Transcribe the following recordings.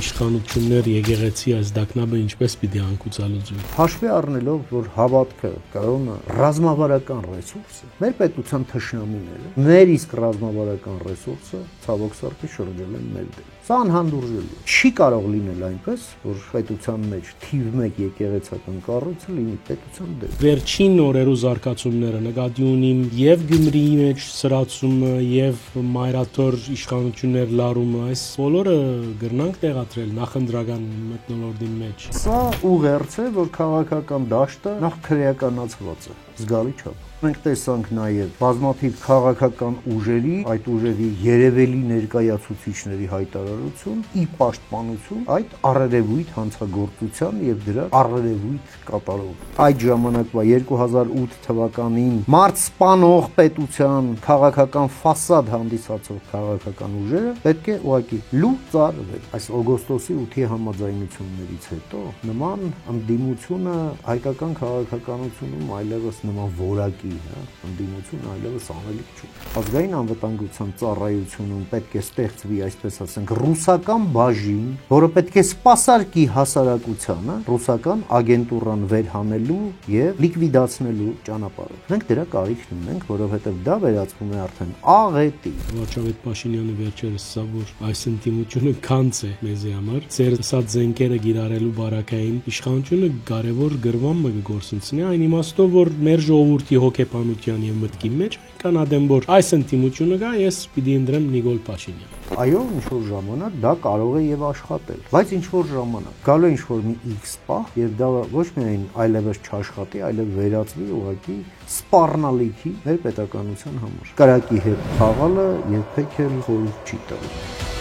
իշխանություններ եկեղեցի այս դակնաբը ինչպես պիտի անկուցալուծվի։ Հաշվի առնելով, որ հավատքը կրոնը ռազմավարական ռեսուրս է, մեր պետության թշնամիները, մեր իսկ ռազմավարական ռեսուրսը ցավոք սրտի շրջել են մեր դեմ։ Սա անհանդուրժելի է։ Չի կարող լինել այնպես, որ պետության մեջ թիվ 1 եկեղեցական կառույցը լինի պետության դեմ։ Վերջին օրերու զարգացումները նկատի ունիմ եւ Գյումրիի մեջ սրացումը եւ մայրաթոր իշխանություններ լարումը, այս բոլորը գրնանք տեղադրել նախընտրական մթնոլորտի մեջ։ Սա ուղերձ է, որ քաղաքական դաշտը նախ քրեականացված է, զգալի չափ։ Մենք տեսանք նաև բազմաթիվ քաղաքական ուժերի, այդ ուժերի երևելի ներկայացուցիչների հայտարարություն ի պաշտպանություն այդ առերևույթ հանցագործության եւ դրա առերևույթ կատարող։ Այդ ժամանակվա 2008 թվականին մարդ սպանող պետության քաղաքական ֆասադ հանդիսացող քաղաքական ուժերը պետք է ուղղակի լուծարվել։ Այս օգոստոսի 8-ի համաձայնություններից հետո նման ընդդիմությունը հայկական քաղաքականությունում այլևս նման որակի ընդդիմություն այլևս անելիք չի։ Ազգային անվտանգության ծառայությունում պետք է ստեղծվի, այսպես ասենք, ռուսական բաժին, որը պետք է սպասարկի հասարակությանը ռուսական ագենտուրան վերհանելու եւ լիկվիդացնելու ճանապարհով։ Մենք դրա կարիքն ունենք, որովհետեւ դա վերածվում է արդեն աղետի։ Վարչապետ Փաշինյանը վերջերս ասա, որ այս ընդդիմությունը քանց է մեզի համար, ծեր սա զենքերը գիրարելու բարակային իշխանությունը կարևոր գրվան մը գործընծնի, այն իմաստով, որ մեր ժողովրդի հոգեբանության եւ մտքի մեջ կան ադեմ, որ այս ընդդիմությունը կա, ես պիտի ընտրեմ Նիկոլ Փաշինյան։ Այո, ինչ-որ ժամանակ դա կարող է եւ աշխատել, բայց ինչ-որ ժամանակ գալու է ինչ-որ մի X պահ եւ դա ոչ միայն այլևս չաշխատի, այլև վերածվի ուղղակի սպառնալիքի մեր պետականության համար։ Կրակի հետ խաղալը երբեք էլ խորհուրդ չի տալու։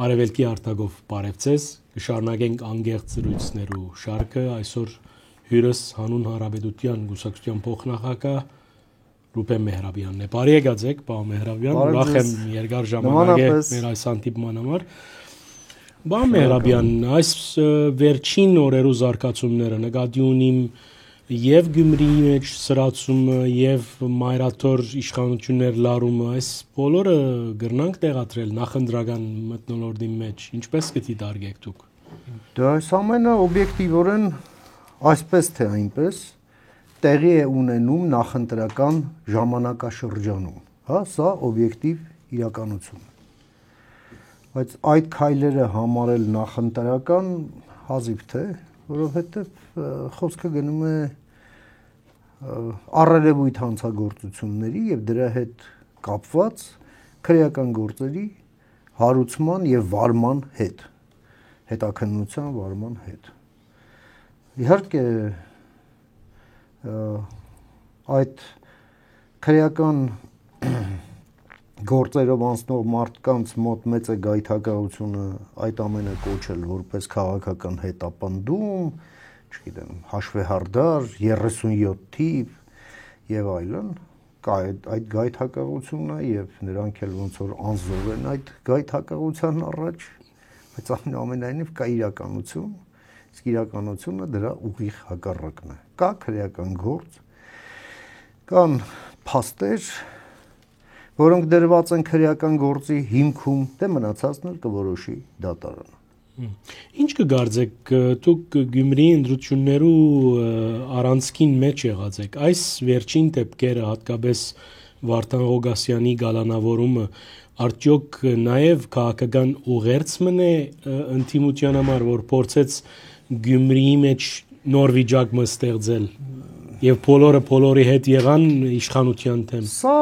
Արևելքի արտագով բարևձեզ, կշարունակենք անգեղծ զրույցներու շարքը, այսօր հյուրս հանուն հանրապետության գուսակցության փոխնախագահ Ռուբեն Մեհրաբյանն է։ Բարի եկած, պարոն Մեհրաբյան, ուրախ եմ երկար ժամանակ է մեր այս հանդիպման համար։ Պարոն Մեհրաբյան, այս վերջին օրերու զարգացումները նկատի ունիմ եւ Գյումրիի մեջ սրացումը եւ մայրաթոր իշխանություններ լարումը, այս բոլորը գրնանք տեղադրել նախընտրական մթնոլորտի մեջ, ինչպես կդի դարգեք դուք։ Դա այս ամենը օբյեկտիվորեն այսպես թե այնպես տեղի է ունենում նախընտրական ժամանակաշրջանում, հա, սա օբյեկտիվ իրականություն է։ Բայց այդ քայլերը համարել նախընտրական հազիվ թե, որովհետև խոսքը գնում է առերևույթ հանցագործությունների եւ դրա հետ կապված քրեական գործերի հարուցման եւ վարման հետ, հետաքննության վարման հետ։ Իհարկե այդ քրեական գործերով անցնող մարդկանց մոտ մեծ է գայթակղությունը այդ ամենը կոչել որպես քաղաքական հետապնդում, չգիտեմ, հաշվեհարդար, 37 թիվ եւ այլն, կա այդ գայթակղությունը եւ նրանք էլ ոնց որ անզոր են այդ գայթակղության առաջ, բայց ամենայնիվ կա իրականություն, իսկ իրականությունը դրա ուղիղ հակառակն է։ Կա քրեական գործ, կան փաստեր, որոնք դրված են քրեական գործի հիմքում, դե մնացածն էլ կորոշի դատարանը։ Ինչ կգարձեք դուք Գյումրիի ընտրություններու առանցքին մեջ եղած եք, այս վերջին դեպքերը, հատկապես Վարդան Ղուկասյանի գալանավորումը, արդյոք նաև քաղաքական ուղերձ մնե ընդդիմության համար, որ փորձեց Գյումրիի մեջ նոր վիճակ ստեղծել եւ բոլորի հետ եղան իշխանության դեմ։ Սա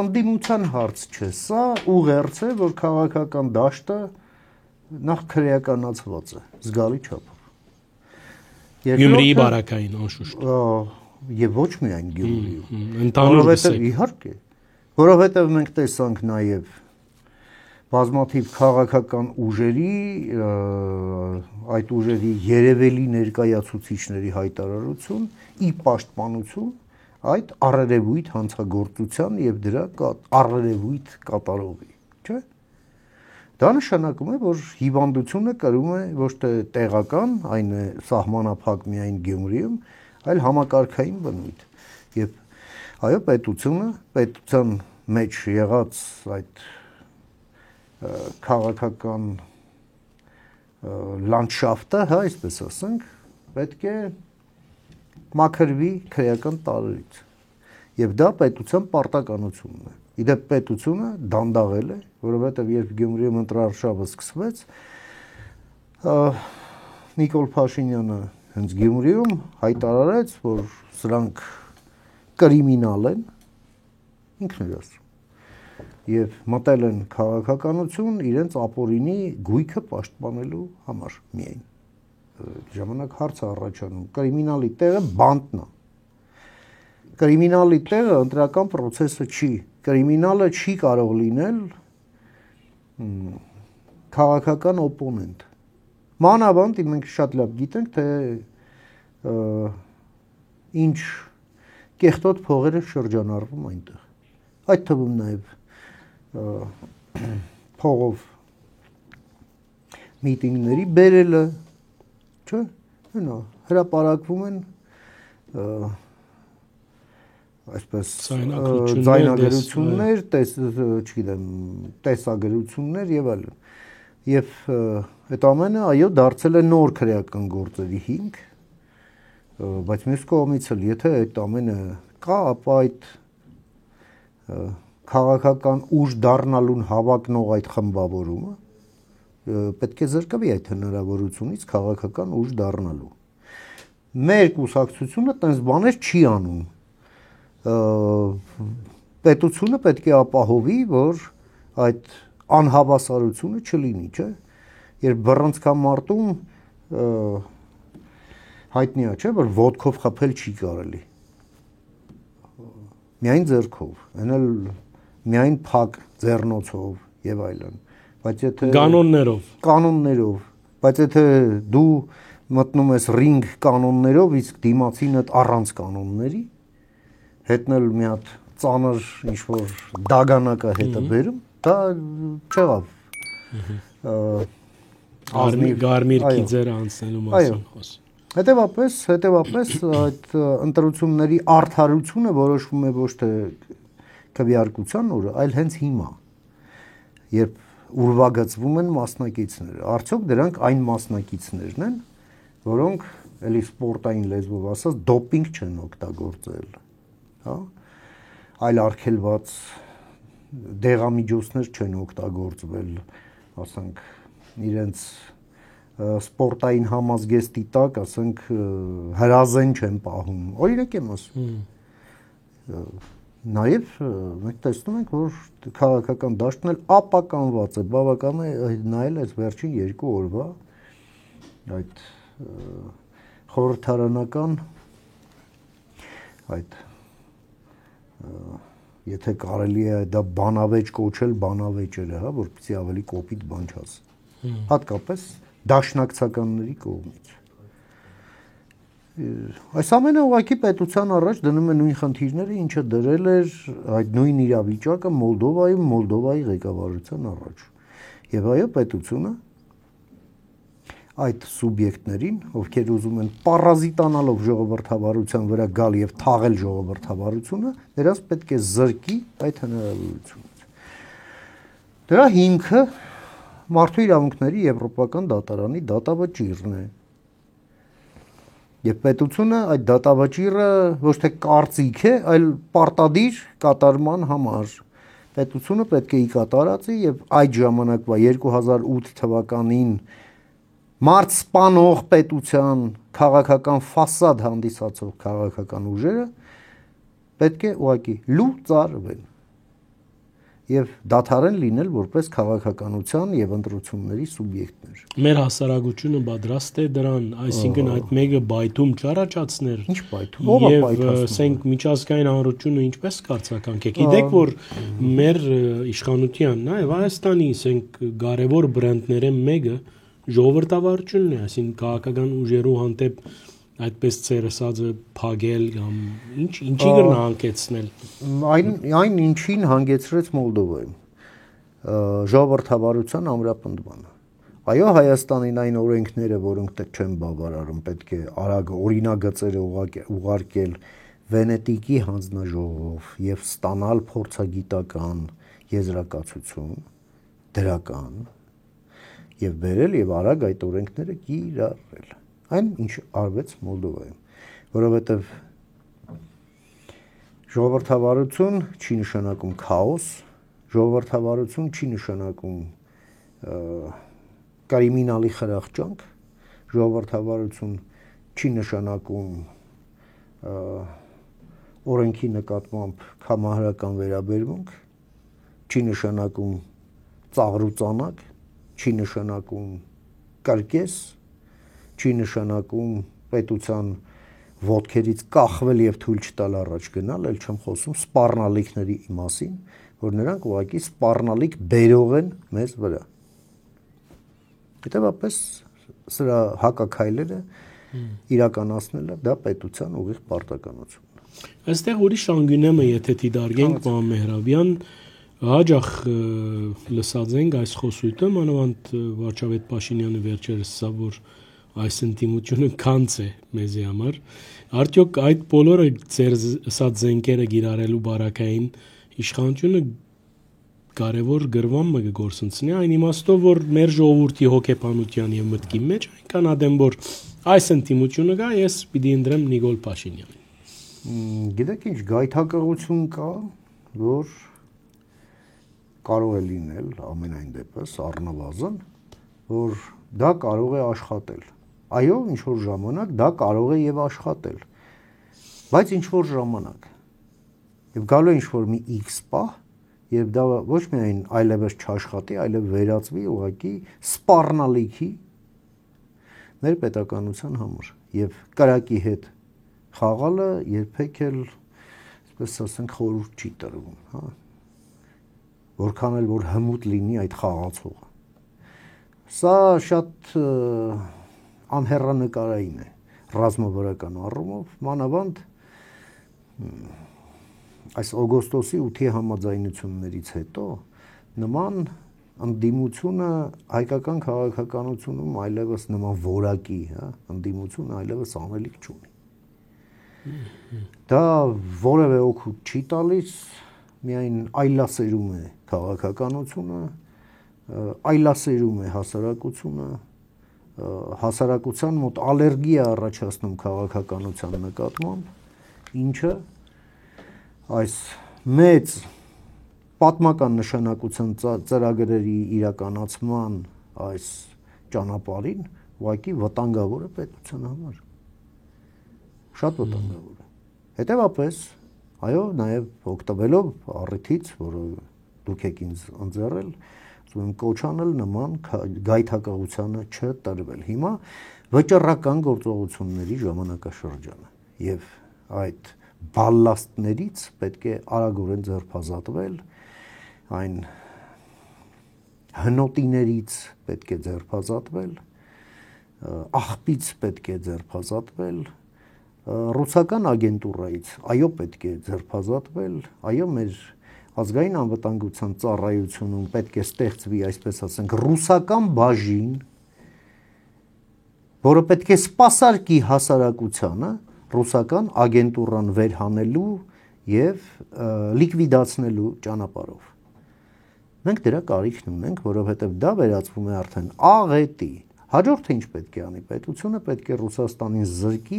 ընդդիմության հարց չէ, սա ուղերձ է, որ քաղաքական դաշտը նախ քրեականացված է, զգալի չափով։ Գյումրիի բարակային անշուշտ։ Եվ ոչ միայն Գյումրիում։ Որովհետև իհարկե, որովհետև մենք տեսանք նաև բազմաթիվ քաղաքական ուժերի, այդ ուժերի երևելի ներկայացուցիչների հայտարարություն ի պաշտպանություն այդ առերևույթ հանցագործության եւ դրա առերևույթ կատարողի, չէ՞։ Դա նշանակում է, որ հիվանդությունը կրում է ոչ թե տեղական, այն է սահմանափակ միայն Գյումրիում, այլ համակարգային բնույթ։ Եվ այո, պետության մեջ եղած այդ քաղաքական լանդշաֆտը, հա, այսպես ասենք, պետք է մաքրվի քրեական տարրերից։ Եվ դա պետության պարտականությունն է։ Իդեպ պետությունը դանդաղել է, որովհետև երբ Գյումրիում ընտրարշավը սկսվեց, Նիկոլ Փաշինյանը հենց Գյումրիում հայտարարեց, որ սրանք կրիմինալ են, ինքն էր ասում, եւ մտել են քաղաքականություն իրենց ապօրինի գույքը պաշտպանելու համար միայն։ Ժամանակ հարց է առաջանում, կրիմինալի տեղը բանտն է։ Կրիմինալի տեղը ընտրական process-ը չի։ Կրիմինալը չի կարող լինել քաղաքական օպոնենտ։ Մանավանդ մենք շատ լավ գիտենք, թե ինչ կեղտոտ փողեր է շրջանառվում այնտեղ։ Այդ թվում նաև փողով միտինգների բերելը, չէ՞, հնա հրապարակվում են այսպես ձայնագրություններ, չգիտեմ, տեսագրություններ եւ այլն։ Եվ այդ ամենը այո դարձել է նոր քրեական գործերի հիմք, բայց մյուս կողմից էլ եթե այդ ամենը կա, ապա այդ քաղաքական ուժ դառնալուն հավակնող այդ խմբավորումը պետք է զրկվի այդ հնարավորությունից քաղաքական ուժ դառնալու։ Մեր կուսակցությունը տես բաներ չի անում։ Պետությունը պետք է ապահովի, որ այդ անհավասարությունը չլինի, չէ՞։ Երբ բռնցքամարտում հայտնի է, չէ՞, որ ոտքով խփել չի կարելի։ Միայն ձեռքով, այն էլ միայն փակ ձեռնոցով եւ այլն։ Բայց եթե կանոններով, բայց եթե դու մտնում ես ռինգ կանոններով, իսկ դիմացինդ առանց կանոնների, հետնել մի հատ ծանր ինչ-որ դագանակը հետը բերում, դա չեղավ։ Գարմիր քիձերը անցնելու մասին խոս։ Հետևաբար այդ ընտրությունների արդարությունը որոշվում է ոչ թե քվեարկության օրը, այլ հենց հիմա, երբ ուրվագծվում են մասնակիցները։ Արդյոք դրանք այն մասնակիցներն են, որոնք էլի սպորտային լեզվով ասած դոպինգ չեն օգտագործել, հա, այլ արգելված դեղամիջոցներ չեն օգտագործվել, ասենք, իրենց սպորտային համազգեստի տակ, ասենք, հրազեն չեն պահում։ Օրինակ եմ ասում։ Նաև մենք տեսնում ենք, որ քաղաքական դաշտն էլ ապականված է, բավական է նայել այս վերջին 2 օրվա այդ խորհրդարանական այդ եթե կարելի է դա բանավեճ կոչել, բանավեճերը, հա, որպեսզի ավելի կոպիտ բան չասի։ Հատկապես դաշնակցականների կողմից։ Այս ամենը ուղղակի պետության առաջ դնում է նույն խնդիրները, ինչը դրել էր այդ նույն իրավիճակը Մոլդովայում, Մոլդովայի ղեկավարության առաջ։ Եվ այո, պետությունը այդ սուբյեկտներին, ովքեր ուզում են պարազիտանալով ժողովրդավարության վրա գալ եւ թաղել ժողովրդավարությունը, նրանց պետք է զրկի այդ հնարավորությունից։ Դրա հիմքը Մարդու իրավունքների Եվրոպական դատարանի դատավճիռն է։ Եվ պետությունը այդ դատավճիռը ոչ թե կարծիք է, այլ պարտադիր կատարման համար։ Պետությունը պետք է ի կատարածի եւ այդ ժամանակվա 2008 թվականին մարդ սպանող պետության քաղաքական ֆասադ հանդիսացող քաղաքական ուժերը պետք է ուղղակի լուծարվեն եւ դադարեն լինել որպես քաղաքականության եւ ընտրությունների սուբյեկտներ։ Մեր հասարակությունը պատրաստ է դրան, այսինքն այդ մեկը բայթում չառաջացներ։ Ինչ բայթում, ով է բայթում։ Եվ ասենք միջազգային հանրությունը ինչպես կարծականք է։ Գիտեք, որ մեր իշխանության, նաեւ Հայաստանի, ասենք, կարևոր բրենդները մեկը ժողովրդավարությունն է, այսինքն քաղաքական ուժերու հանդեպ այդպես ցերեսածը փագել կամ ինչի գնա հանգեցնել այն ինչին հանգեցրեց Մոլդովայում ժողովրդավարության ամրապնդմանը։ Այո, Հայաստանին այն օրենքները, որոնք չեն բավարարում, պետք է արագ օրինագծերը ուղարկել Վենետիկի հանձնաժողով եւ ստանալ փորձագիտական եզրակացություն դրական եւ բերել եւ արագ այդ օրենքները կիրառել։ Այն ինչ արվեց Մոլդովայում, որովհետեւ ժողովրդավարություն չի նշանակում քաոս, ժողովրդավարություն չի նշանակում կրիմինալի խրախճանք, ժողովրդավարություն չի նշանակում օրենքի նկատմամբ կամահարական վերաբերմունք, չի նշանակում ծաղրուծանակ, չի նշանակում կրկես, չի նշանակում պետության ոտքերից կախվել եւ թույլ չտալ առաջ գնալ, ել չեմ խոսում սպառնալիքների մասին, որ նրանք ուղղակի սպառնալիք բերող են մեզ վրա։ Հետևաբար սրա հակաքայլերը իրականացնելը դա պետության ուղիղ պարտականությունն է։ Այստեղ ուրիշ անգյունեմը, եթե դիտարկենք, պարոն Մեհրաբյան, հաջող լսած ենք այս խոսույթը, մանավանդ վարչապետ Փաշինյանը վերջերս ասա, որ այս ինտիմությունը քանց է մեզի համար։ Արդյոք այդ բոլորը ձեր ասած զենքերը գիրառելու բարակային իշխանությունը կարևոր գրվան մը գործընծնի այն իմաստով, որ մեր ժողովրդի հոգեբանության եւ մտքի մեջ այնքան ադեմ որ այս ինտիմությունը կա, ես պիտի ընտրեմ Նիկոլ Փաշինյանին։ Գիտեք ինչ, գայթակղություն կա, որ կարող է լինել ամենայն դեպս առնվազն, որ դա կարող է աշխատել։ Այո, ինչ որ ժամանակ դա կարող է եւ աշխատել։ Բայց ինչ որ ժամանակ։ Եվ գալու է ինչ որ մի X պահ, եւ դա ոչ միայն այլևս չաշխատի, այլև վերածվի ուղղակի սպառնալիքի մեր պետականության համար։ Եվ կրակի հետ խաղալը երբեք էլ, այսպես ասենք, խորհուրդ չի տրվում, հա։ Որքան էլ որ հմուտ լինի այդ խաղացողը։ Սա շատ անհեռանկարային է ռազմավարական առումով, մանավանդ այս օգոստոսի 8-ի համաձայնություններից հետո նման ընդդիմությունը հայկական քաղաքականությունում այլևս նման որակի, հա, ընդդիմությունը այլևս անելիք չունի։ Դա որևէ օգուտ չի տալիս, միայն այլասերում է քաղաքականությունը, այլասերում է հասարակությունը, հասարակության մոտ ալերգիա առաջացնում քաղաքականության նկատմամբ, ինչը այս մեծ պատմական նշանակության ծրագրերի իրականացման այս ճանապարհին ուղղակի վտանգավոր է պետության համար։ Շատ վտանգավոր է։ Հետևաբար, այո, նաև օգտվելով առիթից, որը դուք եք ինձ ընձեռել, ուզում եմ կոչ անել նման գայթակղությանը չտրվել։ Հիմա վճռական գործողությունների ժամանակաշրջան է եւ այդ բալլաստներից պետք է արագորեն ձերբազատվել, այն հնոտիներից պետք է ձերբազատվել, աղբից պետք է ձերբազատվել, ռուսական ագենտուրայից այո պետք է ձերբազատվել, այո մեր ազգային անվտանգության ծառայությունում պետք է ստեղծվի, այսպես ասենք, ռուսական բաժին, որը պետք է սպասարկի հասարակությանը ռուսական ագենտուրան վերհանելու եւ լիկվիդացնելու ճանապարհով։ Մենք դրա կարիքն ունենք, որովհետեւ դա վերածվում է արդեն աղետի։ Հաջորդը ինչ պետք է անի պետությունը, պետք է Ռուսաստանին զրկի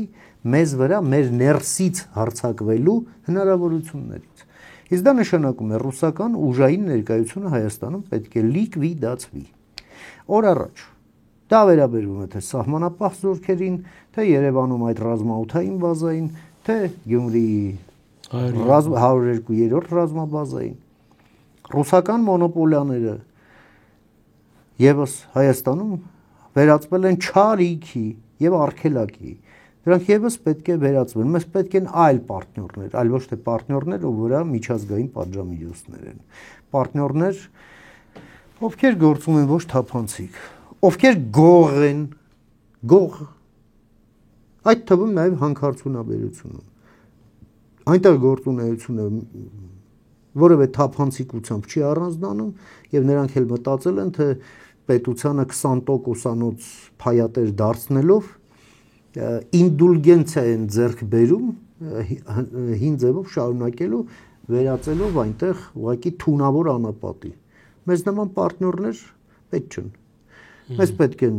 մեզ վրա մեր ներսից հարձակվելու հնարավորություններից։ Իսկ դա նշանակում է ռուսական ուժային ներկայությունը Հայաստանում պետք է լիկվիդացվի։ Օր առաջ դա վերաբերվում է թե սահմանապահ զորքերին, թե Երևանում այդ ռազմաօդային բազային, թե Գյումրիի 102-րդ ռազմաբազային։ Ռուսական մոնոպոլիաները եւս Հայաստանում վերածվել են չարիքի եւ արգելակի։ Դրանք եւս պետք է վերածվեն։ Մեզ պետք են այլ պարտներներ, այլ ոչ թե պարտներներ, ովքեր միջազգային պատժամիջոցներ են։ Պարտներներ, ովքեր գործում են ոչ թափանցիկ, ովքեր գող են, գող, այդ թվում նաև հանքարդյունաբերությունը։ Այնտեղ գործունեությունը որևէ թափանցիկությամբ չի առանձնանում եւ նրանք էլ մտածել են, թե պետությանը 20%-անոց փայատեր դարձնելով ինդուլգենցիա են ձեռք բերում հին ձևով շարունակելու վերածելով այնտեղ ուղղակի թունավոր անապատի։ Մեզ նման պարտներներ պետք չեն։ Մեզ պետք են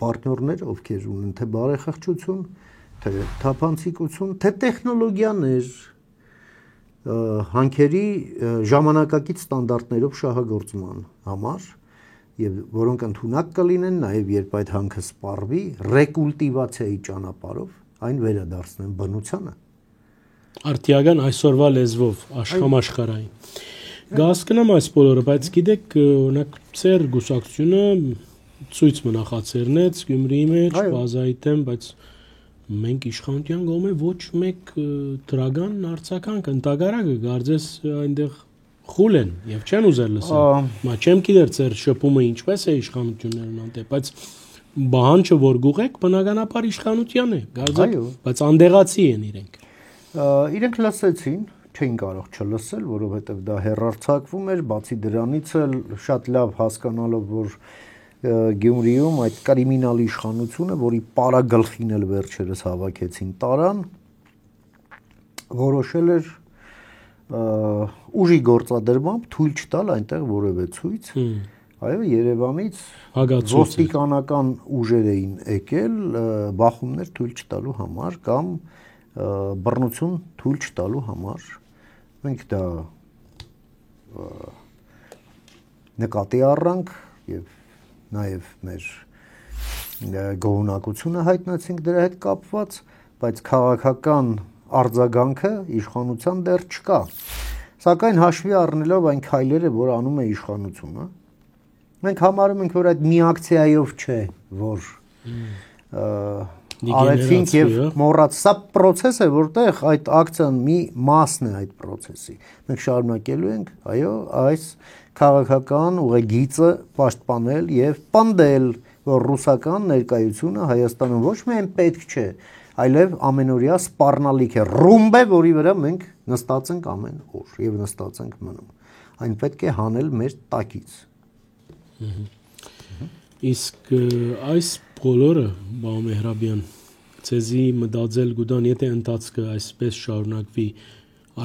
պարտներներ, ովքեր ունեն թե բարեխղճություն, թե թափանցիկություն, թե տեխնոլոգիաներ, հանքերի ժամանակակից ստանդարտներով շահագործման համար եւ որոնք ընդունակ կլինեն նաեւ երբ այդ հանքը սպառվի ռեկուլտիվացիայի ճանապարհով այն վերադարձնեն բնությանը։ Արտիական այսօրվա լեզվով աշխամաշխարհային։ Գասկնամ այս բոլորը, բայց գիտեք, օրինակ ծեր գուսակցությունը ցույց մնախացերնեց Գյումրիի մեջ, բազայտեմ, բայց մենք իշխանության կողմէ ոչ մեկ դրական արձական կընտագարակը գարձես այնտեղ խուլ են եւ չեն ուզել լսել։ Մա չեմ գիտեր ծեր շփումը ինչպես է իշխանություններն անտե, բայց բանջը որ գուղեք բնականաբար իշխանության է, գարձեք, բայց անդեղացի են իրենք։ Իրենք լսեցին, չէին կարող չլսել, որովհետեւ դա հերարցակվում էր, բացի դրանից էլ շատ լավ հասկանալով, որ Գյումրիում այդ կրիմինալ իշխանությունը, որի պարագլխին էլ վերջերս հավաքեցին տարան, որոշել էր ուժի գործադրմամբ թույլ չտալ այնտեղ որևէ ցույց։ Այո, Երևանից ոստիկանական ուժեր էին եկել բախումներ թույլ չտալու համար կամ բռնություն թույլ չտալու համար։ Մենք դա նկատի առանք եւ նաև մեր գոհունակությունը հայտնեցինք դրա հետ կապված, բայց քաղաքական արձագանքը իշխանության դեռ չկա։ Սակայն հաշվի առնելով այն քայլերը, որ անում է իշխանությունը, մենք համարում ենք, որ այդ մի ակցիայով չէ, որ արեցինք եւ մոռաց, սա process է, որտեղ այդ ակցիան մի մասն է այդ process-ի։ Մենք շարունակելու ենք, այո, այս քաղաքական ուղեգիծը պաշտպանել եւ պնդել, որ ռուսական ներկայությունը Հայաստանում ոչ միայն պետք չէ, այլև ամենօրյա սպառնալիք է, ռումբ է, որի վրա մենք նստած ենք ամեն օր եւ նստած ենք մնում։ Այն պետք է հանել մեր տակից։ Իսկ այս բոլորը, Բաղ Մեհրաբյան, ցեզի մտածել գուտան, եթե ընթացքը այսպես շարունակվի,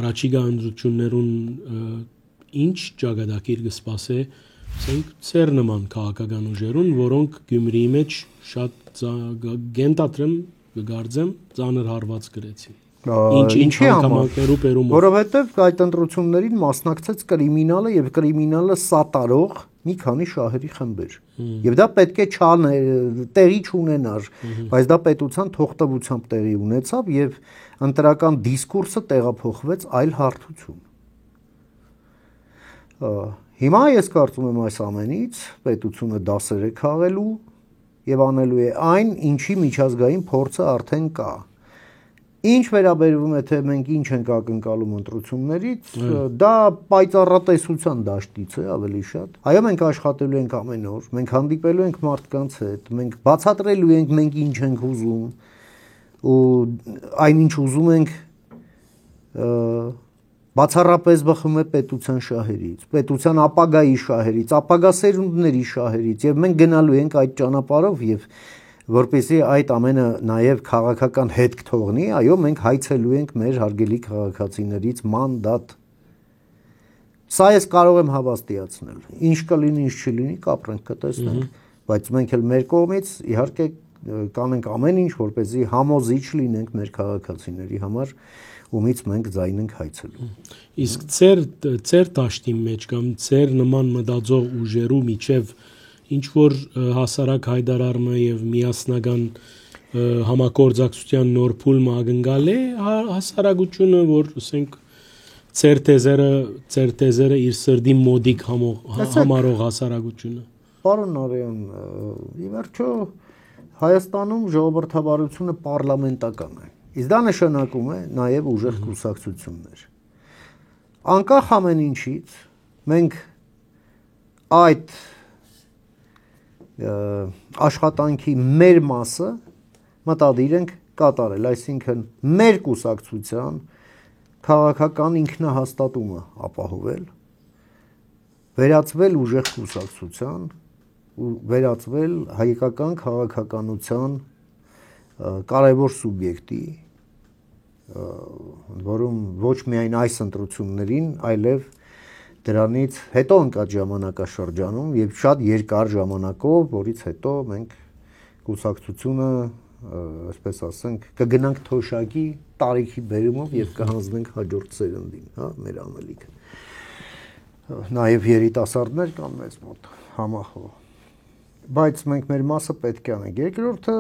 առաջիկա ընտրություններուն ինչ ճակատագիր կսպասե, ասենք ծեր նման քաղաքական ուժերուն, որոնք Գյումրիի մեջ շատ գենտատրեմ կգարձեմ ծանր հարված գրեցին։ Ինչի համար, որովհետև այդ ընտրություններին մասնակցեց կրիմինալը եւ կրիմինալը սատարող մի քանի շահերի խմբեր։ Եվ դա պետք է տեղի չունենար, բայց դա պետության թողտվությամբ տեղի ունեցավ եւ ընտրական դիսկուրսը տեղափոխվեց այլ հարթություն։ Հիմա ես կարծում եմ այս ամենից պետությունը դասեր է քաղելու եւ անելու է այն, ինչի միջազգային փորձը արդեն կա։ Ինչ վերաբերվում է, թե մենք ինչ ենք ակնկալում ընտրություններից, դա պայծառատեսության դաշտից է ավելի շատ։ Այո, մենք աշխատելու ենք ամեն օր, մենք հանդիպելու ենք մարդկանց հետ, մենք բացատրելու ենք մենք ինչ ենք ուզում, ու այնինչ ուզում ենք բացառապես բխում է պետության շահերից, պետության ապագայի շահերից, ապագա սերունդների շահերից, եւ մենք գնալու ենք այդ ճանապարհով եւ որպեսզի այդ ամենը նաև քաղաքական հետք թողնի, այո, մենք հայցելու ենք մեր հարգելի քաղաքացիներից մանդատ։ Սա ես կարող եմ հավաստիացնել։ Ինչ կլինի, ինչ չլինի, կապրենք, կտեսնենք, բայց մենք էլ մեր կողմից իհարկե կանենք ամեն ինչ, որպեսզի համոզիչ լինենք մեր քաղաքացիների համար, ումից մենք ձայն ենք հայցելու։ Իսկ ծեր դաշտի մեջ կամ ծեր նման մտածող ուժերու միջև ինչ որ հասարակ հայտարարումը եւ միասնական համագործակցության նոր փուլը ակնկալ է հասարակությունը, որ ասենք ծեր տեզերը իր սրդի մոդիկ համարող հասարակությունը։ Պարոն Նարեյան, ի վերջո Հայաստանում ժողովրդավարությունը պարլամենտական է։ Իսկ դա նշանակում է նաեւ ուժեղ կուսակցություններ։ Անկախ ամեն ինչից մենք այդ աշխատանքի մեր մասը մտադիր ենք կատարել, այսինքն մեր կուսակցության քաղաքական ինքնահաստատումը ապահովել, վերածվել ուժեղ կուսակցության ու վերածվել հայկական քաղաքականության կարևոր սուբյեկտի, որում ոչ միայն այս ընտրություններին, այլև դրանից հետո ընկած ժամանակաշրջանում եւ շատ երկար ժամանակով, որից հետո մենք կուսակցությունը, այսպես ասենք, կգնանք թոշակի տարիքի բերումով եւ կհանձնենք հաջորդ սերնդին, հա, մեր անելիքը։ Նաեւ երիտասարդներ կան մեզ մոտ համախոհ։ Բայց մենք մեր մասը պետք է անենք։ Երկրորդը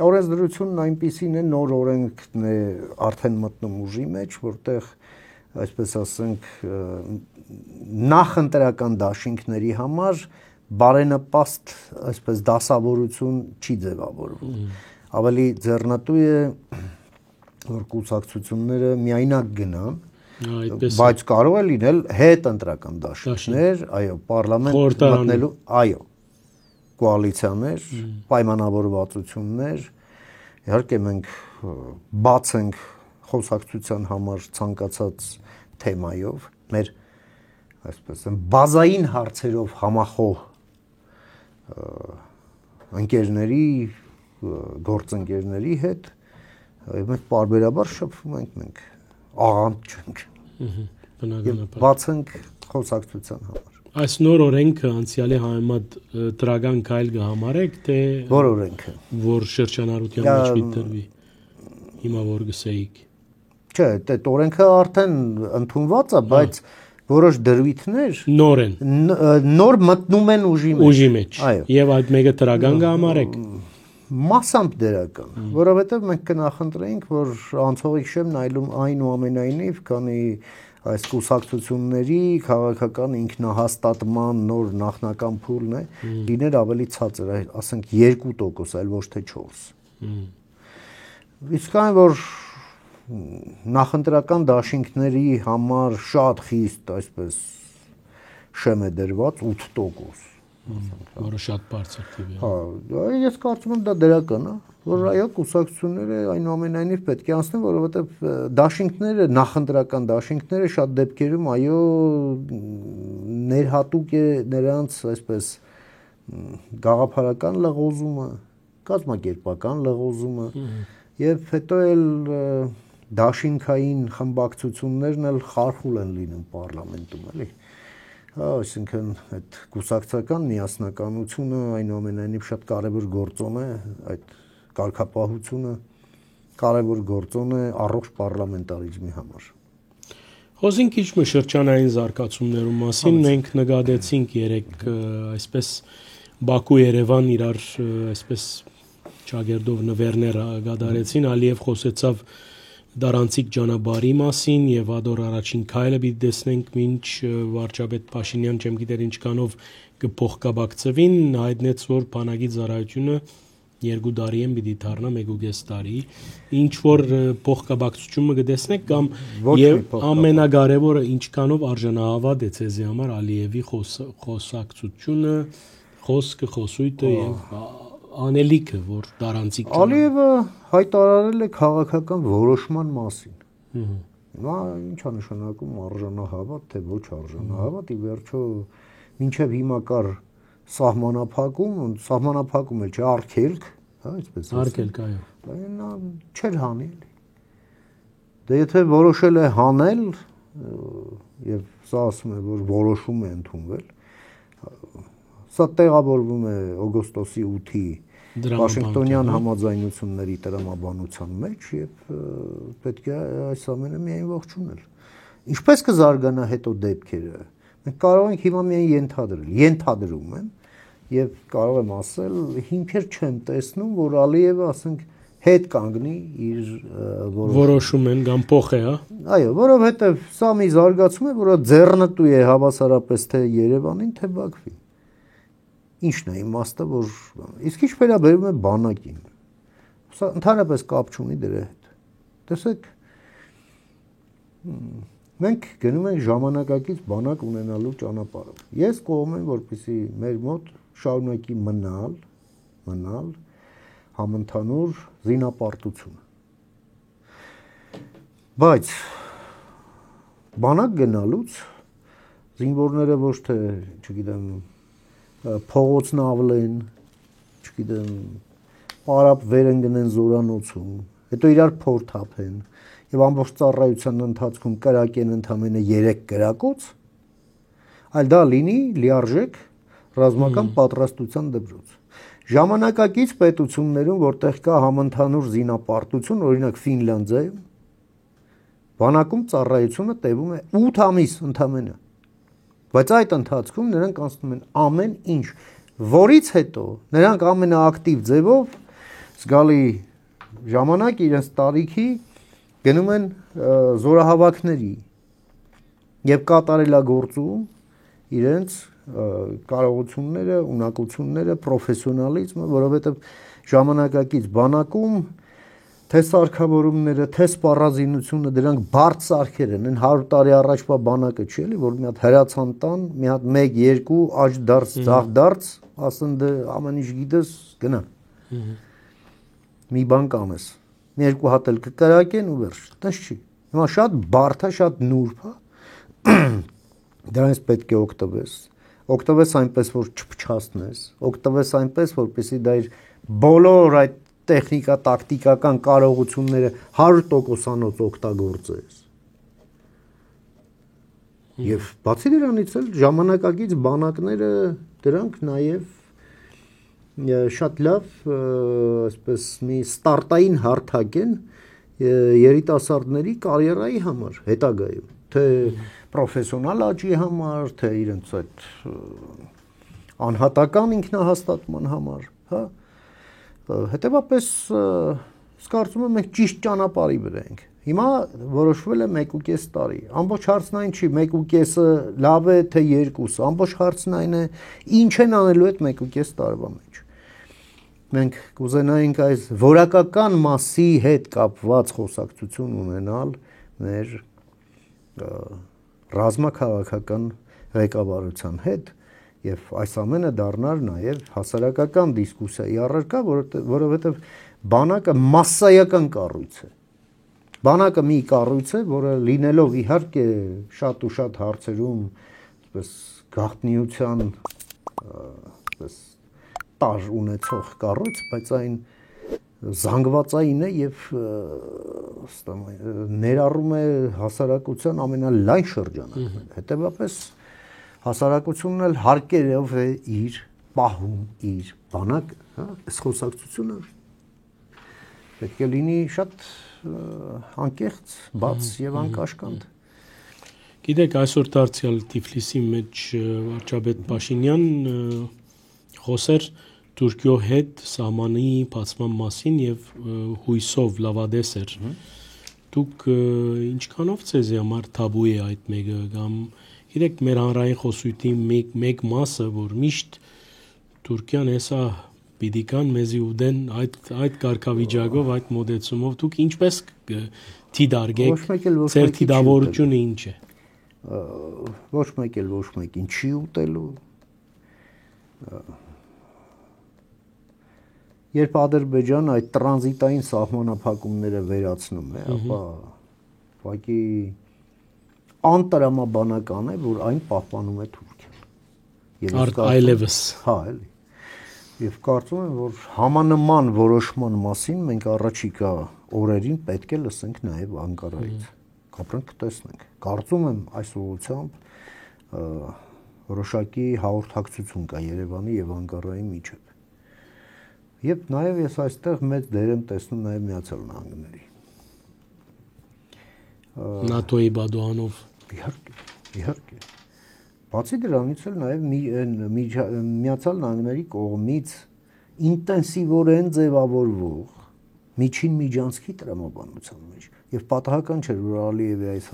օրենսդրությունն այնպիսին է, նոր օրենքն է արդեն մտնում ուժի մեջ, որտեղ այսպես ասենք նախընտրական դաշինքների համար բարենպաստ այսպես դասավորություն չի ձևավորվում։ Ավելի ձեռնատու է, որ կուսակցությունները միայնակ գնան, բայց կարող է լինել հետ ընտրական դաշինքներ, այո, պարլամենտ մտնելու, այո, կոալիցիաներ, պայմանավորվածություններ, իհարկե մենք բաց ենք խոսակցության համար ցանկացած թեմայով, մեր այսպես բազային հարցերով համախոհ ընկերների, գործընկերների հետ, մենք պարբերաբար շփվում ենք, աղանդ չենք, բաց ենք խոսակցության համար։ Այս նոր օրենքը անցյալի համեմատ դրական քայլ կհամարեք, թե որ օրենքը, որ շրջանառության մեջ միտդրվի, հիմա որ գսեիք։ Չէ, այդ օրենքը արդեն ընդունված է, բայց որոշ դրույթներ նոր մտնում են ուժի մեջ։ Եվ այդ մեկը դրական կհամարեք։ Մասամբ դրական, որովհետև մենք կնախընտրեինք, որ անցողիկ շեմ այնուամենայնիվ, քանի այս կուսակցությունների քաղաքական ինքնահաստատման նոր նախնական փուլն է, լիներ ավելի ցածր, ասենք 2%, այլ ոչ թե 4%։ Իսկ այն, որ նախընտրական դաշինքների համար շատ խիստ այսպես շեմ է դրված 8%, որը շատ բարձր թիվ է։ Հա, ես կարծում եմ դա դրական է, որ այո կուսակցությունները այնուամենայնիվ պետք է անցնեն, որովհետև դաշինքները, նախընտրական դաշինքները շատ դեպքերում այո ներհատուկ է նրանց այսպես գաղափարական լղոզումը, կազմակերպական լղոզումը եւ հետո էլ դաշինքային խմբակցություններն էլ խարխուլ են լինում պարլամենտում, էլի։ Այսինքն այդ կուսակցական միասնականությունը այնուամենայնիվ շատ կարևոր գործոն է, այդ կարգապահությունը կարևոր գործոն է առողջ պարլամենտարիզմի համար։ Խոսենք քիչ շրջանային զարգացումներու մասին, մենք նկատեցինք երեք այսպես Բաքու-Երևան իրար այսպես ճագերդով նվերներ գդարեցին, Ալիև խոսեցավ Դարանցիկ ճանապարհի մասին եւ ադոր առաջին քայլը պիտի տեսնենք մինչ վարչապետ Փաշինյան չեմ գիտեր ինչքանով կփոխկապակցվին, հայտնեց որ բանակի ծառայությունը 2 տարի են պիտի դառնա 1.5 տարի, ինչ որ փոխկապակցությունը կտեսնեք կամ եւ ամենակարևորը ինչքանով արժանահավատ է ցեզի համար Ալիևի խոսակցությունը, խոսքը, խոսույթը եւ անելիքը, որ Դարանցիկ Ալիևը հայտարարել է քաղաքական որոշման մասին։ Հիմա ինչ է նշանակում արժանահավատ, թե ոչ արժանահավատ, ի վերջո մինչև հիմա կար սահմանափակում էլ չէ, արգելք, հա, այսպես ասած։ Արգելք, այո։ Նա չէր հանի էլի։ Դե եթե որոշել է հանել, եւ սա ասում է, որ որոշում է ընդունվել, սա տեղավորվում է օգոստոսի 8-ի Վաշինգտոնյան համաձայնությունների տրամաբանության մեջ եւ պետք է այս ամենը միայն ողջունել։ Ինչպես կզարգանա հետո դեպքերը։ Մենք կարող ենք հիմա միայն ենթադրում եմ եւ կարող եմ ասել, հիմքեր չեմ տեսնում, որ Ալիևը, ասենք, հետ կանգնի իր որոշում են կամ փոխե, հա։ Այո, որովհետեւ սա մի զարգացում է, որը ձեռնտու է հավասարապես թե Երևանին, թե Բաքվին։ Ինչն է իմաստը, որ իսկ ինչ վերաբերում է բանակին։ Սա ընդհանրապես կապ չունի դրա հետ։ Տեսեք, մենք գնում ենք ժամանակակից բանակ ունենալու ճանապարհով։ Ես կողմ եմ, որպեսզի մեր մոտ շարունակի մնալ համընդհանուր զինապարտությունը։ Բայց բանակ գնալուց զինվորները ոչ թե, չգիտեմ, փողոցն ավլեն, չգիտեմ, պարապ վեր են գնեն զորանոցում, հետո իրար փոր թափեն եւ ամբողջ ծառայության ընթացքում կրակեն ընդամենը 3 կրակոց, այլ դա լինի լիարժեք ռազմական պատրաստության դպրոց։ Ժամանակակից պետություններում, որտեղ կա համընդհանուր զինապարտություն, օրինակ Ֆինլանդիայում, բանակում ծառայությունը տևում է 8 ամիս ընդամենը։ Բայց այդ ընթացքում նրանք անցնում են ամեն ինչ, որից հետո նրանք ամենաակտիվ ձևով զգալի ժամանակ իրենց տարիքի գնում են զորահավաքների եւ կատարելագործում իրենց կարողությունները, ունակությունները, պրոֆեսիոնալիզմը, որովհետև ժամանակակից բանակում թե սարքավորումները, թե սպառազինությունը դրանք բարդ սարքեր են, 100 տարի առաջվա բանակը չի էլի, որ մի հատ հրացան տան, մի հատ 1-2 աջ դարձ, ձախ դարձ, ասեն դե ամեն ինչ գիտես, գնա։ Մի բան կանես։ Մի երկու հատ էլ կկրակեն ու վերջ։ Տես չի։ Հիմա շատ բարդ է, շատ նուրբ է։ Դրանից պետք է օգտվես այնպես, որ չփչացնես, օգտվես այնպես, որպեսզի դա իր բոլոր այդ տեխնիկա, տակտիկական կարողությունները 100%-անոց օգտագործես։ Եվ բացի դրանից էլ ժամանակակից բանակները դրանք նաև շատ լավ, այսպես մի ստարտային հարթակ են երիտասարդների կարիերայի համար հետագայում, թե պրոֆեսիոնալ աճի համար, թե իրենց այդ անհատական ինքնահաստատման համար, հա։ Հետևաբար կարծում եմ մենք ճիշտ ճանապարհի վրա ենք։ Հիմա որոշվել է 1.5 տարի։ Ամբողջ հարցն այն չի 1.5-ը լավ է թե 2-ը, ամբողջ հարցն այն է ինչ են անելու այդ 1.5 տարվա մեջ։ Մենք կուզենայինք այս որակական մասի հետ կապված խոսակցություն ունենալ մեր ռազմաքաղաքական ղեկավարության հետ եւ այս ամենը դառնար նաեւ հասարակական դիսկուսիայի առարկա, որովհետեւ բանակը մասսայական կառույց է։ Բանակը մի կառույց է, որը լինելով իհարկե շատ ու շատ հարցերում այսպես գաղտնիության այսպես տար ունեցող կառույց, բայց այն զանգվածային է եւ ներառում է հասարակության ամենալայն շրջանակները։ Հետևաբար հասարակությունն էլ հարկերով է իր պահում իր բանակը, հա, այս խոսակցությունը պետք է լինի շատ անկեղծ, բաց եւ անկաշկանդ։ Գիտեք, այսօր դարձյալ Թիֆլիսի մեջ վարչապետ Փաշինյան խոսեր Թուրքիո հետ սահմանի բացման մասին եւ հույսով լավադես էր։ Դուք ինչքանով ցեզի համար թաբու է այդ մեկը կամ գիտեք մեր հանրային խոսույթի մեկ մասը, որ միշտ Թուրքիան հեսա պիտի կան մեզի ուդեն այդ կարգավիճակով, այդ մոդեցումով դուք ինչպես թիդարգեք, ձեր թիդավորությունը ինչ է։ Ոչ մեկ էլ ոչ մեկին չի ուտելու։ Երբ Ադրբեջանը այդ տրանզիտային սահմանափակումները վերացնում է, ապա ուղղակի անտրամաբանական է, որ այն պահպանում է Թուրքիան։ Այլևս։ Հա, էլի։ Եվ կարծում եմ, որ համանման որոշման մասին մենք առաջիկա օրերին պետք է լսենք նաև Անկարայից։ Կապրենք տեսնենք։ Կարծում եմ այս ուղղությամբ որոշակի հաղորդակցություն կա Երևանի եւ Անկարայի միջեւ։ Եվ նաև ես այստեղ մեծ դեր եմ տեսնում նաև Միացյալ Նահանգների։ ՆԱՏՕ-ի բադոանով։ Իհարկե։ Բացի դրանից էլ նաև Միացյալ Նահանգների կողմից ինտենսիվորեն ձևավորվող միջին միջանցքի տրամաբանության մեջ եւ պատահական չէ, որ Ալիևի այս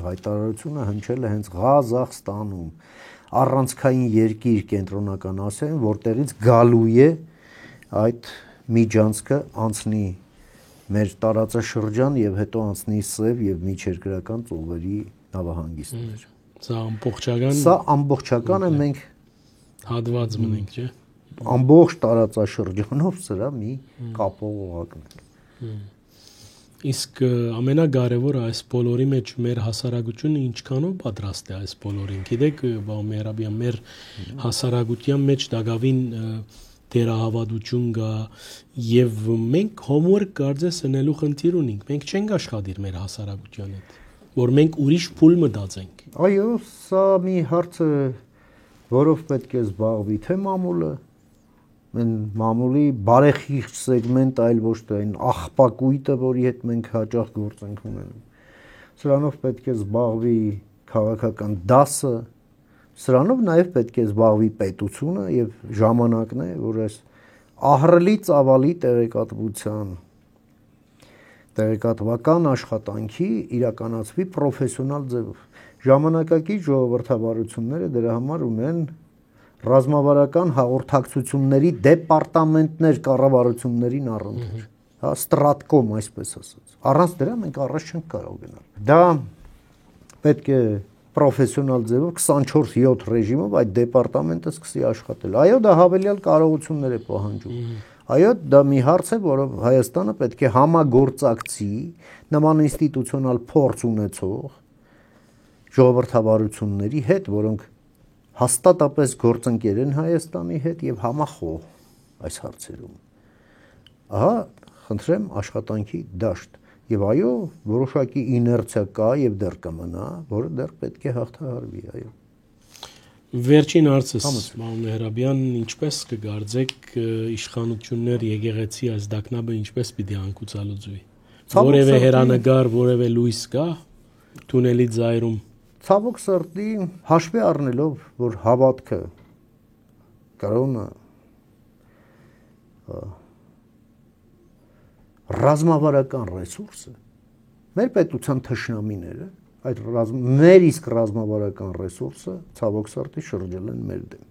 հայտարարությունը հնչել է հենց Ղազախստանում, առանցքային երկիր կենտրոնական Ասիայում, որտեղից գալու է այդ միջանցքը անցնի մեր տարածաշրջան եւ հետո անցնի Սև եւ միջերկրական ծովերի նավահանգիստներ։ Սա ամբողջական է, մենք հադված մնենք, չէ՞։ Ամբողջ տարածաշրջանով սրա մի կապող օղակն է։ Իսկ ամենակարևորը այս բոլորի մեջ մեր հասարակությունը ինչքանով պատրաստ է այս բոլորին։ Գիտեք, Մեհրաբյան, մեր հասարակության մեջ դակավին դերահավատություն կա եւ մենք homework կարծես ընելու խնդիր ունենք։ Մենք չենք աշխատիր մեր հասարակության հետ, որ մենք ուրիշ փուլ մտածենք։ Այո, սա մի հարց է, որով պետք է զբաղվի թե մամուլը, մամուլի բարեխիղճ սեգմենտ, այլ ոչ թե այն աղբակույտը, որի հետ մենք հաճախ գործ ենք ունենում։ Սրանով պետք է զբաղվի քաղաքական դասը, սրանով նաև պետք է զբաղվի պետությունը եւ ժամանակն է, որ այս ահռելի ծավալի տեղեկատվական աշխատանքի իրականացվի պրոֆեսիոնալ ձևով։ Ժամանակակից ժողովրդավարությունները դրա համար ունեն ռազմավարական հաղորդակցությունների դեպարտամենտներ կառավարություններին առընթեր, հա, ստրատկոմ, այսպես ասած։ Առանց դրա մենք առաջ չենք կարող գնալ։ Դա պետք է պրոֆեսիոնալ ձևով 24/7 ռեժիմով այդ դեպարտամենտը սկսի աշխատել։ Այո, դա հավելյալ կարողություններ է պահանջում։ Այո, դա մի հարց է, որով Հայաստանը պետք է համագործակցի նման ինստիտուցիոնալ փորձ ունեցող ժողովրդավարությունների հետ, որոնք հաստատապես գործընկեր են Հայաստանի հետ եւ համախոհ այս հարցերում։ Ահա, խնդրեմ, աշխատանքի դաշտ։ Եվ այո, որոշակի իներցիա կա եւ դեռ կմնա, որը դեռ պետք է հաղթահարվի, այո։ Վերջին հարցս, Մեհրաբյան, ինչպես կգարձեք իշխանություններ եկեղեցի այս դակնաբը ինչպես պիտի անկուցալուծվի։ Որևէ հերանեկար, որևէ լույս կա թունելի ծայրում։ Ցավոք սրտի, հաշվի առնելով, որ հավատքը կրոնը ռազմավարական ռեսուրս է, մեր պետության թշնամիները այդ մեր իսկ ռազմավարական ռեսուրսը ցավոք սրտի շրջել են մեր դեմ։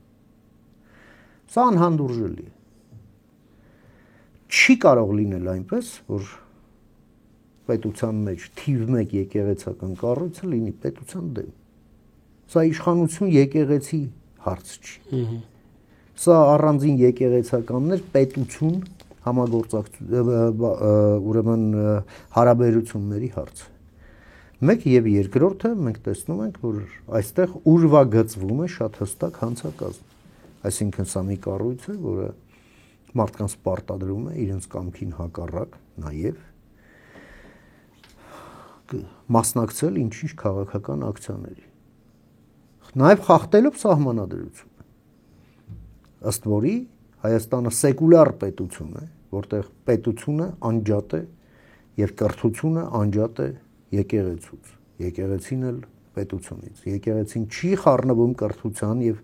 Սա անհանդուրժելի է։ Չի կարող լինել այնպես, որ պետության մեջ թիվ 1 եկեղեցական կառույցը լինի պետության դեմ։ Սա իշխանություն եկեղեցի հարց չի։ Սա առանձին եկեղեցականներ պետություն ուրեմն հարաբերությունների հարց է։ Մեկ եւ երկրորդը մենք տեսնում ենք, որ այստեղ ուրվագծվում է շատ հստակ հանցակազմ։ Այսինքն սա մի կառույց է, որը մարդկանց պարտադրում է իրենց կամքին հակառակ նաեւ մասնակցել ինչ-ինչ քաղաքական ակցիաների։ Նաեւ խախտելով սահմանադրությունը։ Ըստ որի Հայաստանը սեկուլար պետություն է, որտեղ պետությունը անջատ է եւ կրթությունը անջատ է եկեղեցուց, եկեղեցին էլ պետությունից։ Եկեղեցին չի խառնվում կրթության եւ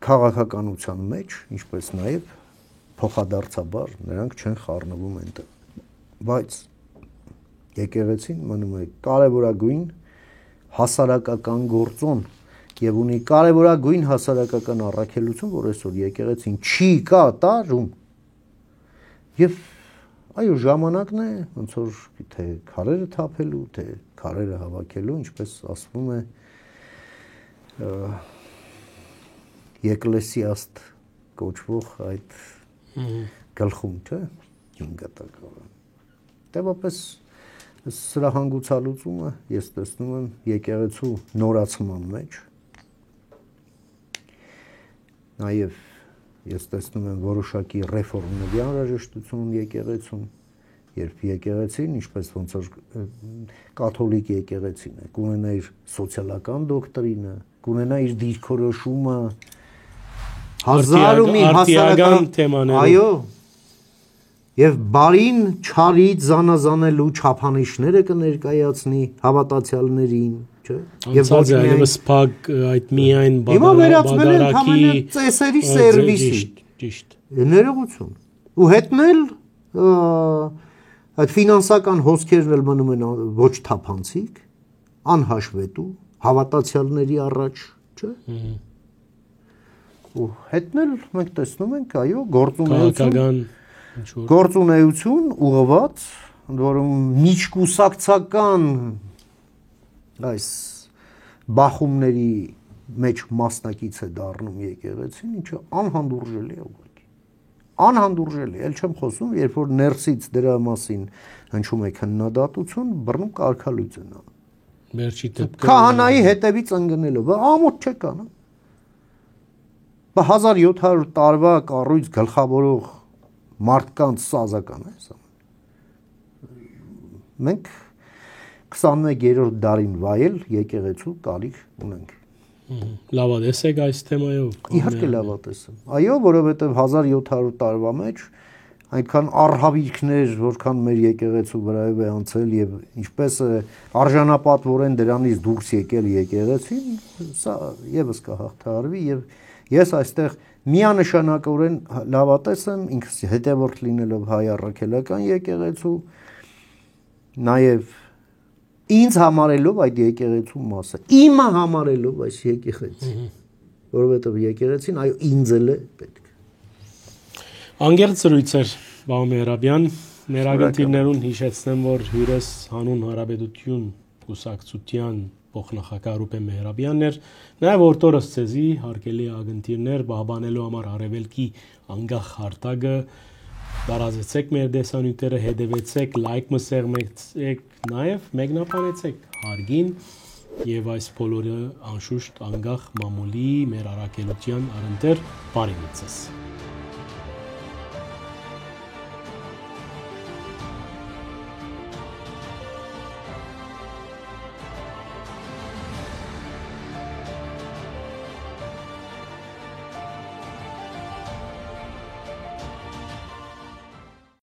քաղաքականության մեջ, ինչպես նաեւ փոխադարձաբար նրանք չեն խառնվում այնտեղ։ Բայց եկեղեցին մնում է կարևորագույն հասարակական գործոն եւ ունի կարևորագույն հասարակական առաքելություն, որ այսօր եկեղեցին չի կատարում։ Եվ այո, ժամանակն է, ոնց որ թե քարերը թափելու, թե քարերը հավաքելու, ինչպես ասվում է Եկլեսիաստ կոչվող այդ գլխում, չէ՞, 5 կտակը։ Դեպապես սրա հանգուցալուծումը ես տեսնում եմ եկեղեցու նորացման մեջ։ Նաև ես տեսնում եմ որոշակի ռեֆորմների անհրաժեշտություն եկեղեցում, երբ եկեղեցին, ինչպես ոնց որ կաթոլիկ եկեղեցին է, կունենա իր սոցիալական դոկտրինը, կունենա իր դիրքորոշումը, հազար ու մի հասարակական թեմաներ։ Այո, եւ բարին չարից զանազանելու չափանիշները կներկայացնի հավատացյալներին, չէ՞։ Եվ ոչ միայն սփակ այդ միայն բادرակի ծեսերի սերվիսի։ Ճիշտ։ Ներողություն։ Ու հետնել այդ ֆինանսական հոսքերն էլ մնում են ոչ թափանցիկ, անհաշվետու, հավատացյալների առաջ, չէ՞։ Ու հետնել մենք տեսնում ենք, այո, գործունեություն ուղղված, ընդ որում միջկուսակցական այս բախումների մեջ մասնակից է դառնում եկեղեցին, ինչը անհանդուրժելի է ուղղակի։ Անհանդուրժելի, ել չեմ խոսում, երբ որ ներսից դրա մասին հնչում է քննադատություն, բռնում կարգալույծ են անում։ Վերջի դեպքը Քահանայի հետևից ընկնելով, ամոթ չկան։ Բա 1700 տարվա կառույց գլխավորող մարդկանց սազական է սա։ Մենք 21-րդ դարին վայել եկեղեցու կարիք ունենք։ լավադես եք այս թեմայով։ Իհարկե լավատես եմ։ Այո, որովհետև 1700 տարվա մեջ այնքան առհավիրքներ, որքան մեր եկեղեցու վրայով է անցել եւ ինչպես է արժանապատվորեն դրանից դուրս եկել եկեղեցին, սա եւս կհաղթահարվի եւ ես այստեղ միանշանակորեն լավատես եմ, ինքս հետևորդ լինելով հայ առաքելական եկեղեցու, նաեւ ինձ համարելով այդ եկեղեցու մասը, իմը համարելով այս եկեղեցի, որովհետև եկեղեցին այո ինձ էլ է պետք։ Անգերտ զրույց էր Պարոն Մեհրաբյան, մեր ագնտիրներուն հիշեցնեմ, որ հյուրս հանուն հարաբերություն կուսակցության փոխնախագահ Ռուբեն Մեհրաբյանն էր, նաև օրտորս ցեզի հարգելի ագնտիրներ բաբանելու համար արևելքի անգախ հարտակը տարածեցեք մեր դեսանյութերը, հետևեցեք, լայք մսեղմեցեք, նաև մեկնաբանեցեք հարգին եւ այս բոլորը անշուշտ անգախ մամուլի մեր առաքելության առընթեր բարի միտցես։